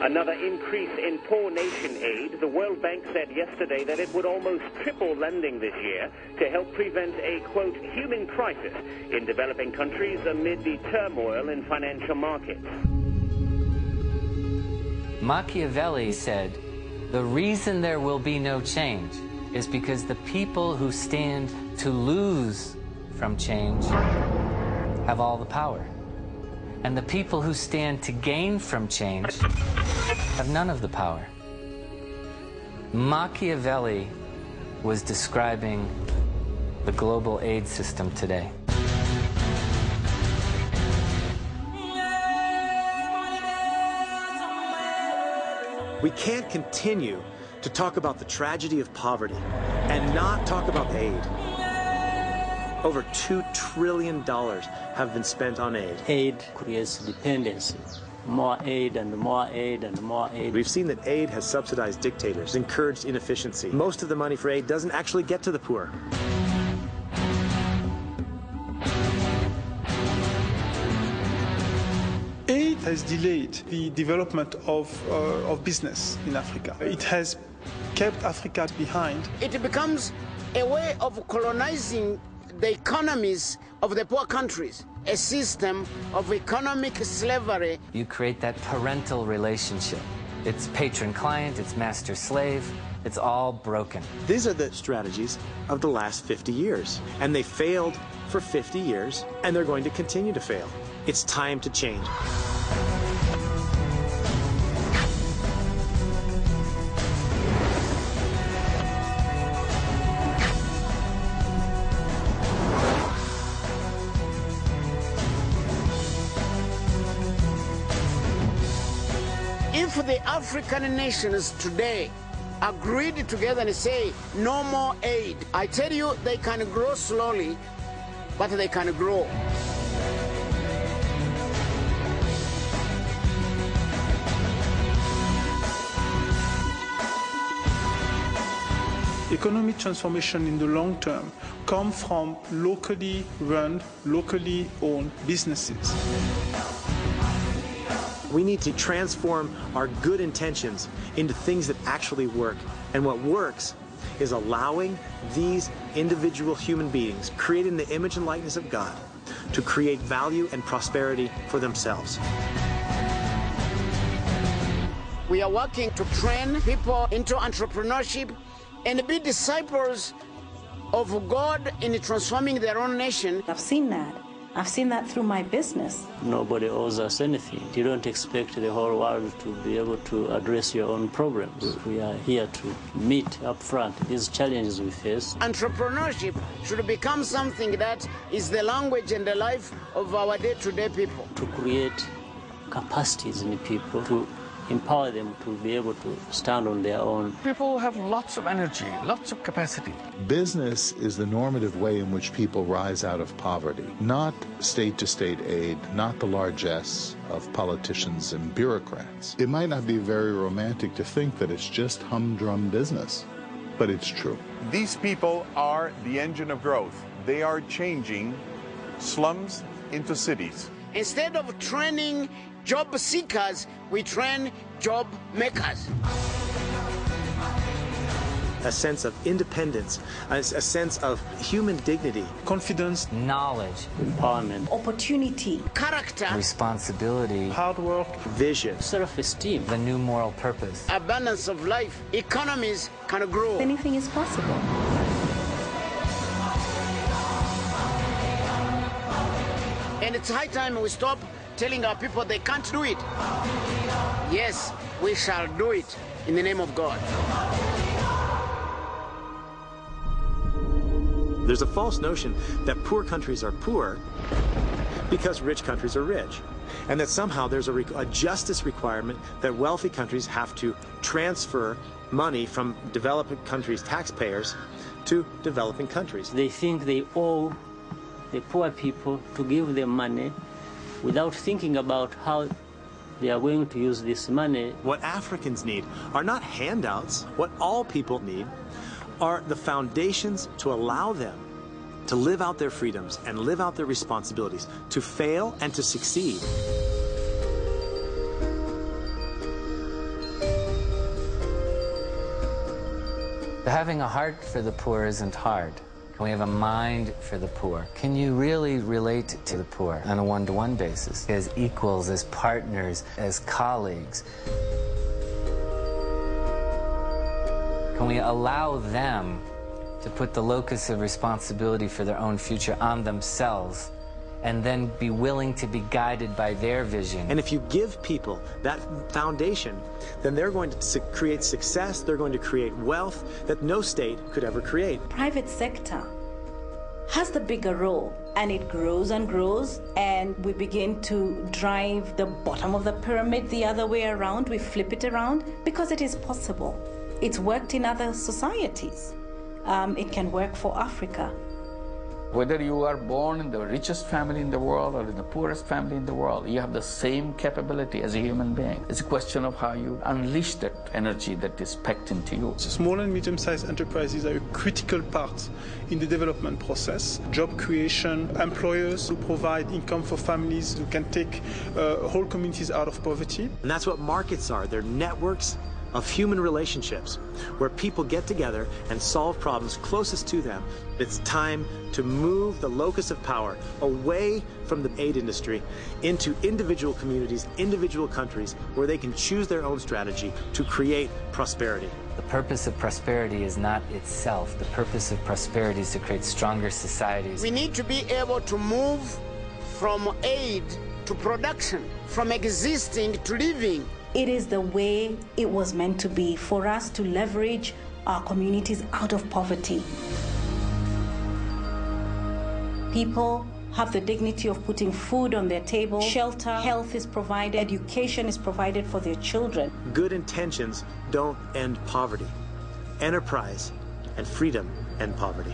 Another increase in poor nation aid. The World Bank said yesterday that it would almost triple lending this year to help prevent a, quote, human crisis in developing countries amid the turmoil in financial markets. Machiavelli said, the reason there will be no change is because the people who stand to lose from change have all the power. And the people who stand to gain from change have none of the power. Machiavelli was describing the global aid system today. We can't continue to talk about the tragedy of poverty and not talk about aid. Over $2 trillion have been spent on aid. Aid creates dependency. More aid and more aid and more aid. We've seen that aid has subsidized dictators, encouraged inefficiency. Most of the money for aid doesn't actually get to the poor. Aid has delayed the development of business in Africa. It has kept Africa behind. It becomes a way of colonizing the economies of the poor countries, a system of economic slavery. You create that parental relationship. It's patron-client, it's master-slave, it's all broken. These are the strategies of the last 50 years, and they failed for 50 years, and they're going to continue to fail. It's time to change. If the African nations today agreed together and say no more aid, I tell you, they can grow slowly, but they can grow. Economic transformation in the long term comes from locally run, locally owned businesses. We need to transform our good intentions into things that actually work. And what works is allowing these individual human beings, created in the image and likeness of God, to create value and prosperity for themselves. We are working to train people into entrepreneurship and be disciples of God in transforming their own nation. I've seen that. I've seen that through my business. Nobody owes us anything. You don't expect the whole world to be able to address your own problems. We are here to meet up front these challenges we face. Entrepreneurship should become something that is the language and the life of our day-to-day people. To create capacities in people, to empower them to be able to stand on their own. People have lots of energy, lots of capacity. Business is the normative way in which people rise out of poverty, not state-to-state aid, not the largesse of politicians and bureaucrats. It might not be very romantic to think that it's just humdrum business, but it's true. These people are the engine of growth. They are changing slums into cities. Instead of training job seekers, we train job makers. A sense of independence, a sense of human dignity. Confidence, knowledge, empowerment, opportunity, character, responsibility, hard work, vision, self-esteem, the new moral purpose, abundance of life. Economies can grow. Anything is possible. And it's high time we stop telling our people they can't do it. Yes, we shall do it in the name of God. There's a false notion that poor countries are poor because rich countries are rich, and that somehow there's a justice requirement that wealthy countries have to transfer money from developing countries' taxpayers to developing countries. They think they owe the poor people to give them money without thinking about how they are going to use this money. What Africans need are not handouts. What all people need are the foundations to allow them to live out their freedoms and live out their responsibilities, to fail and to succeed. Having a heart for the poor isn't hard. Can we have a mind for the poor? Can you really relate to the poor on a one-to-one basis, as equals, as partners, as colleagues? Can we allow them to put the locus of responsibility for their own future on themselves and then be willing to be guided by their vision? And if you give people that foundation, then they're going to create success, they're going to create wealth that no state could ever create. Private sector has the bigger role, and it grows and grows, and we begin to drive the bottom of the pyramid the other way around. We flip it around because it is possible. It's worked in other societies. It can work for Africa. Whether you are born in the richest family in the world or in the poorest family in the world, you have the same capability as a human being. It's a question of how you unleash that energy that is packed into you. Small and medium-sized enterprises are a critical part in the development process. Job creation, employers who provide income for families who can take whole communities out of poverty. And that's what markets are. They're networks of human relationships where people get together and solve problems closest to them. It's time to move the locus of power away from the aid industry into individual communities, individual countries, where they can choose their own strategy to create prosperity. The purpose of prosperity is not itself. The purpose of prosperity is to create stronger societies. We need to be able to move from aid to production, from existing to living. It is the way it was meant to be, for us to leverage our communities out of poverty. People have the dignity of putting food on their table, shelter, health is provided, education is provided for their children. Good intentions don't end poverty. Enterprise and freedom end poverty.